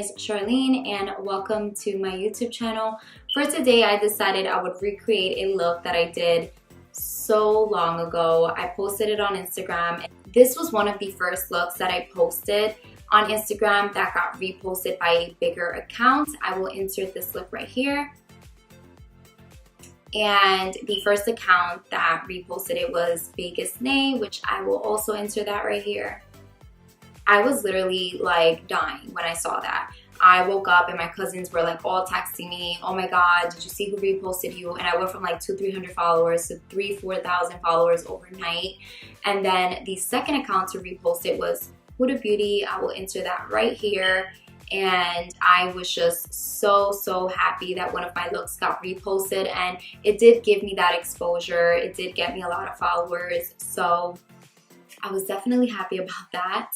is Sharlene and welcome to my YouTube channel. For today, I decided I would recreate a look that I did so long ago. I posted it on Instagram. This was one of the first looks that I posted on Instagram that got reposted by a bigger account. I will insert this look right here. And the first account that reposted it was VegasNay, which I will also insert that right here. I was literally like dying when I saw that. I woke up and my cousins were like all texting me, oh my god, did you see who reposted you? And I went from like 200-300 followers to 3,000-4,000 followers overnight. And then the second account to repost it was HudaBeauty. I will insert that right here. And I was just so happy that one of my looks got reposted, and it did give me that exposure. It did get me a lot of followers, so I was definitely happy about that.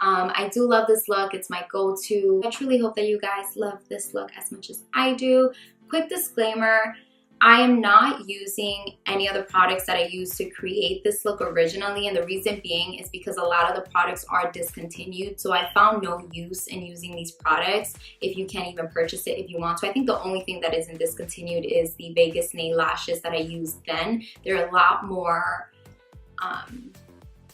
I do love this look. It's my go-to. I truly hope that you guys love this look as much as I do. Quick disclaimer, I am not using any other products that I used to create this look originally, and the reason being is because a lot of the products are discontinued, so I found no use in using these products if you can't even purchase it if you want to. I think the only thing that isn't discontinued is the VegasNay lashes that I used then. They're a lot more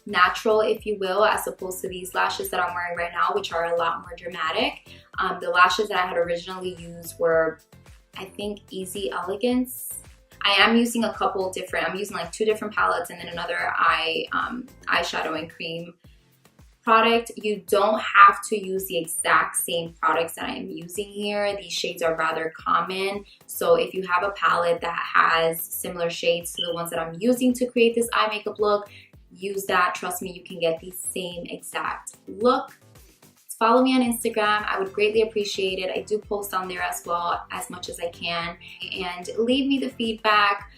natural, if you will, as opposed to these lashes that I'm wearing right now, which are a lot more dramatic. The lashes that I had originally used were, I think, Easy Elegance. I am using a couple different, I'm using like 2 different palettes and then another eyeshadow and cream product. You don't have to use the exact same products that I am using here. These shades are rather common. So if you have a palette that has similar shades to the ones that I'm using to create this eye makeup look, use that. Trust me, you can get the same exact look. Follow me on Instagram. I would greatly appreciate it. I do post on there as well as much as I can. And leave me the feedback.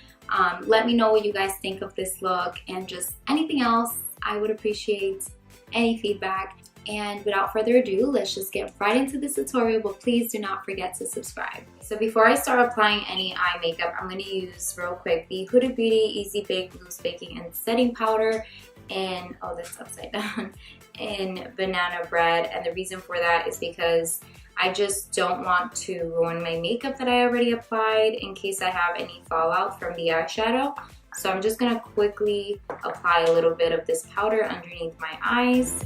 Let me know what you guys think of this look and just anything else. I would appreciate any feedback. And without further ado, let's just get right into this tutorial, but please do not forget to subscribe. So before I start applying any eye makeup, I'm going to use real quick the HudaBeauty Easy Bake Loose Baking and Setting Powder in, oh, that's upside down, in Banana Bread. And the reason for that is because I just don't want to ruin my makeup that I already applied in case I have any fallout from the eyeshadow. So I'm just going to quickly apply a little bit of this powder underneath my eyes.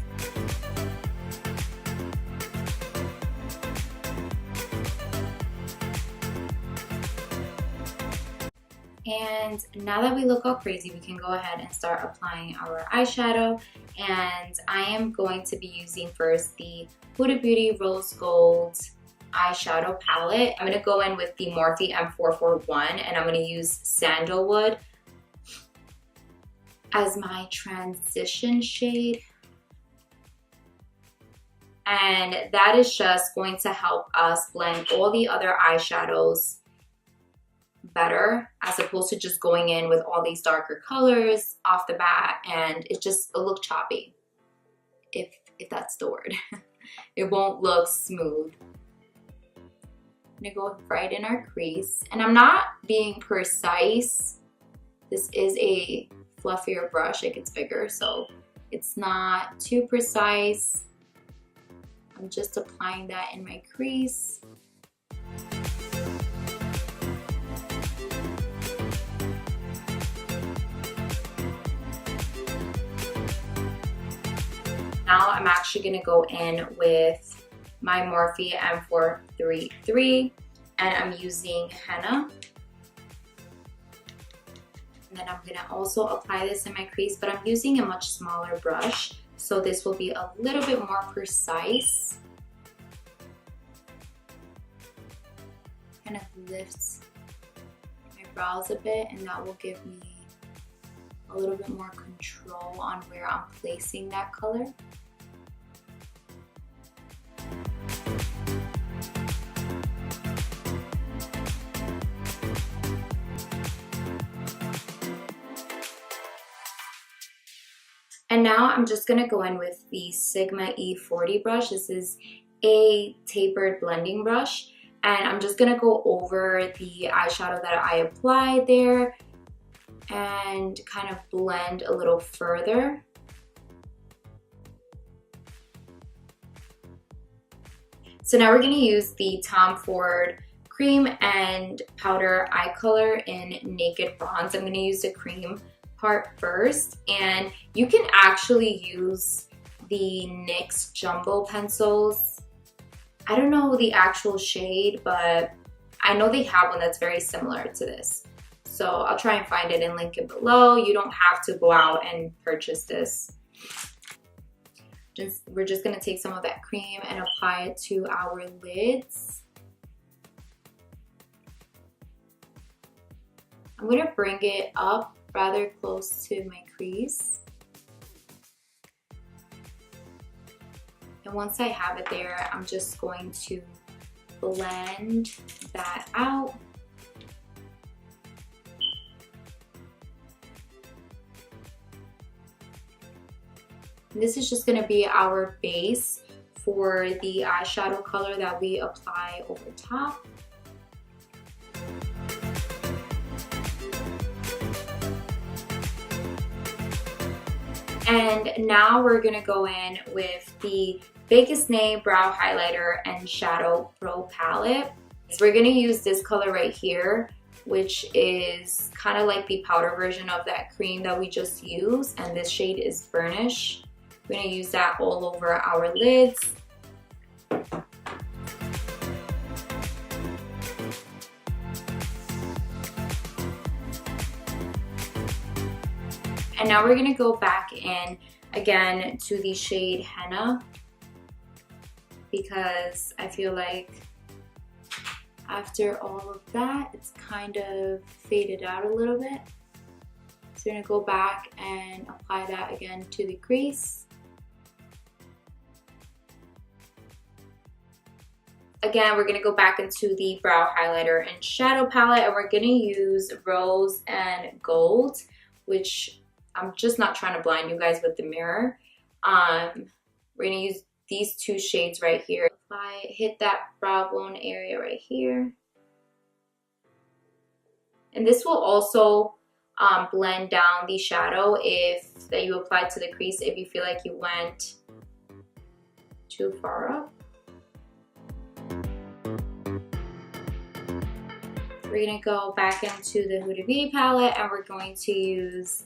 And now that we look all crazy, we can go ahead and start applying our eyeshadow. And I am going to be using first the HudaBeauty Rose Gold eyeshadow palette. I'm going to go in with the Morphe M441, and I'm going to use Sandalwood as my transition shade. And that is just going to help us blend all the other eyeshadows better, as opposed to just going in with all these darker colors off the bat, and it'll look choppy, if that's the word. It won't look smooth. I'm gonna go right in our crease, and I'm not being precise. This is a fluffier brush, it gets bigger, so it's not too precise. I'm just applying that in my crease. Now I'm actually going to go in with my Morphe M433, and I'm using henna. And then I'm going to also apply this in my crease, but I'm using a much smaller brush, so this will be a little bit more precise. Kind of lifts my brows a bit, and that will give me a little bit more control on where I'm placing that color. And now I'm just going to go in with the Sigma E40 brush. This is a tapered blending brush. And I'm just going to go over the eyeshadow that I applied there and kind of blend a little further. So now we're gonna use the Tom Ford cream and powder eye color in Naked Bronze. I'm gonna use the cream part first, and you can actually use the NYX jumbo pencils. I don't know the actual shade, but I know they have one that's very similar to this. So I'll try and find it and link it below. You don't have to go out and purchase this. We're just gonna take some of that cream and apply it to our lids. I'm gonna bring it up rather close to my crease. And once I have it there, I'm just going to blend that out. And this is just gonna be our base for the eyeshadow color that we apply over top. And now we're gonna go in with the VegasNay Brow Highlighter and Shadow Pro Palette. So we're gonna use this color right here, which is kind of like the powder version of that cream that we just used, and this shade is Burnish. We're gonna use that all over our lids. And now we're gonna go back in again to the shade Henna, because I feel like after all of that, it's kind of faded out a little bit. So we're gonna go back and apply that again to the crease. Again, we're gonna go back into the brow highlighter and shadow palette, and we're gonna use Rose and Gold, which I'm just not trying to blind you guys with the mirror. We're gonna use these two shades right here. Apply, hit that brow bone area right here. And this will also blend down the shadow that you applied to the crease if you feel like you went too far up. We're gonna go back into the Huda Beauty palette, and we're going to use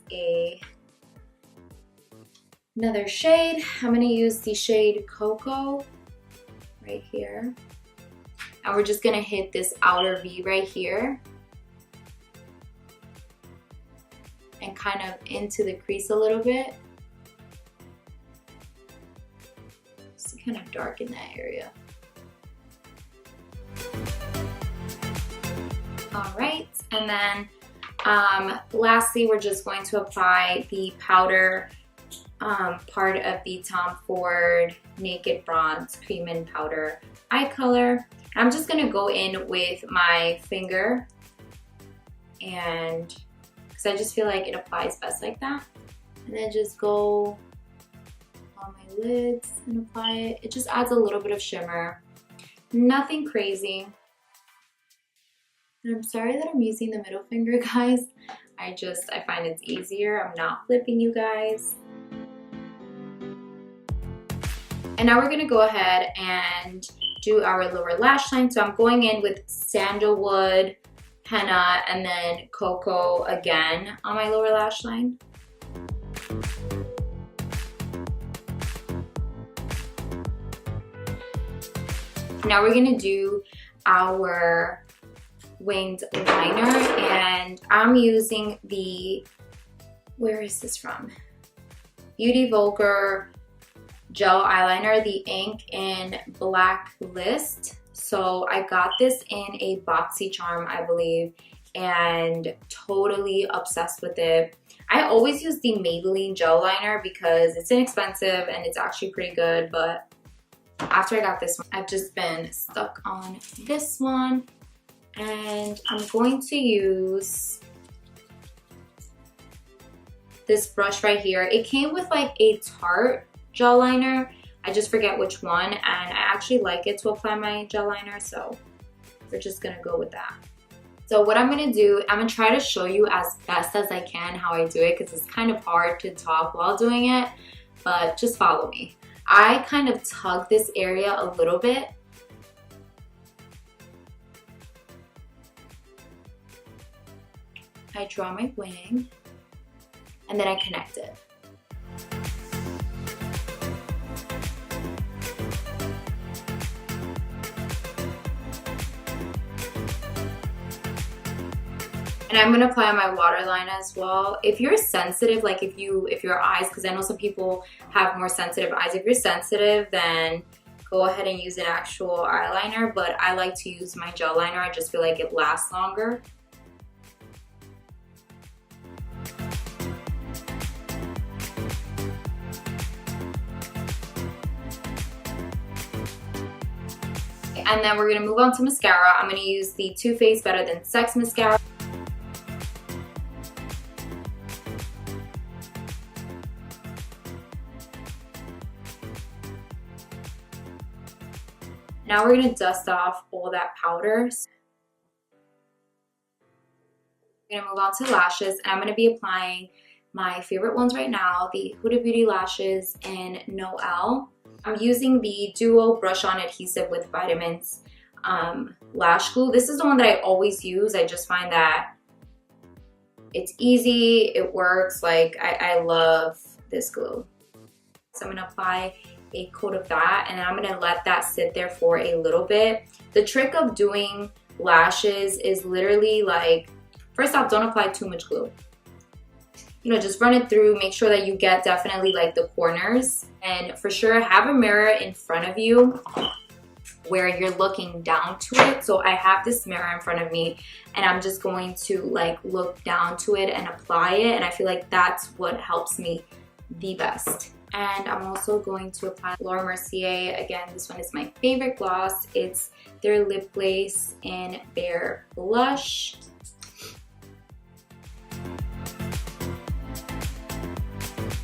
another shade. I'm gonna use the shade Cocoa right here. And we're just gonna hit this outer V right here and kind of into the crease a little bit. Just to kind of darken that area. All right, and then lastly, we're just going to apply the powder part of the Tom Ford Naked Bronze Cream and Powder Eye Color. I'm just gonna go in with my finger, and because I just feel like it applies best like that. And then just go on my lids and apply it. It just adds a little bit of shimmer. Nothing crazy. And I'm sorry that I'm using the middle finger, guys. I find it's easier. I'm not flipping you guys. And now we're gonna go ahead and do our lower lash line. So I'm going in with Sandalwood, Henna, and then Cocoa again on my lower lash line. Now we're gonna do our winged liner, and I'm using the, where is this from? Beauty Vulgar gel eyeliner, the ink in Black List. So I got this in a boxy charm, I believe, and totally obsessed with it. I always use the Maybelline gel liner because it's inexpensive and it's actually pretty good, but after I got this one, I've just been stuck on this one. And I'm going to use this brush right here. It came with like a Tarte gel liner. I just forget which one, and I actually like it to apply my gel liner, so we're just gonna go with that. So what I'm gonna do, I'm gonna try to show you as best as I can how I do it, because it's kind of hard to talk while doing it, but just follow me. I kind of tug this area a little bit, I draw my wing, and then I connect it. And I'm gonna apply on my waterline as well. If you're sensitive, like if your eyes, because I know some people have more sensitive eyes. If you're sensitive, then go ahead and use an actual eyeliner, but I like to use my gel liner. I just feel like it lasts longer. And then we're gonna move on to mascara. I'm gonna use the Too Faced Better Than Sex mascara. Now we're gonna dust off all that powder. We're gonna move on to lashes, and I'm gonna be applying my favorite ones right now, the Huda Beauty lashes in Noelle. I'm using the Duo Brush On Adhesive with Vitamins lash glue. This is the one that I always use. I just find that it's easy, it works. Like I love this glue. So I'm gonna apply a coat of that, and I'm gonna let that sit there for a little bit. The trick of doing lashes is literally like, first off, don't apply too much glue. You know, just run it through, make sure that you get definitely like the corners, and for sure have a mirror in front of you where you're looking down to it. So I have this mirror in front of me, and I'm just going to like look down to it and apply it, and I feel like that's what helps me the best. And I'm also going to apply Laura Mercier. Again, this one is my favorite gloss. It's their lip glaze in Bare Blush.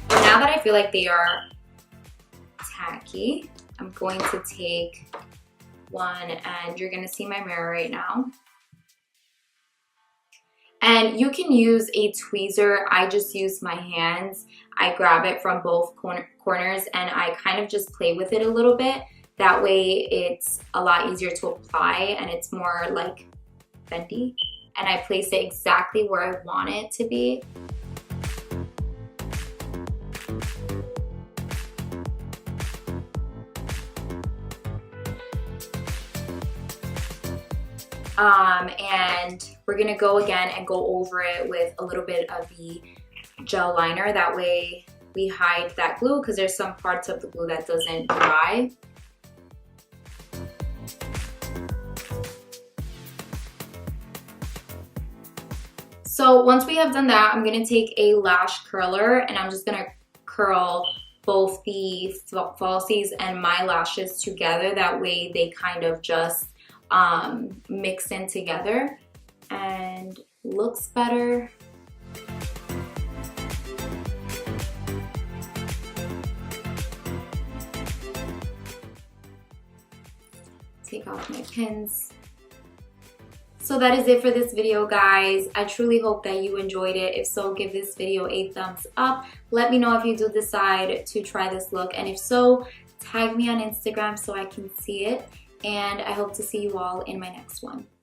Now that I feel like they are tacky, I'm going to take one, and you're gonna see my mirror right now. And you can use a tweezer. I just use my hands. I grab it from both corners, and I kind of just play with it a little bit. That way it's a lot easier to apply, and it's more like bendy. And I place it exactly where I want it to be. And we're gonna go again and go over it with a little bit of the gel liner. That way we hide that glue, because there's some parts of the glue that doesn't dry. So once we have done that, I'm gonna take a lash curler, and I'm just gonna curl both the falsies and my lashes together. That way they kind of just mix in together and looks better. Take off my pins. So that is it for this video, guys. I truly hope that you enjoyed it. If so, give this video a thumbs up. Let me know if you do decide to try this look, and if so, tag me on Instagram so I can see it. And I hope to see you all in my next one.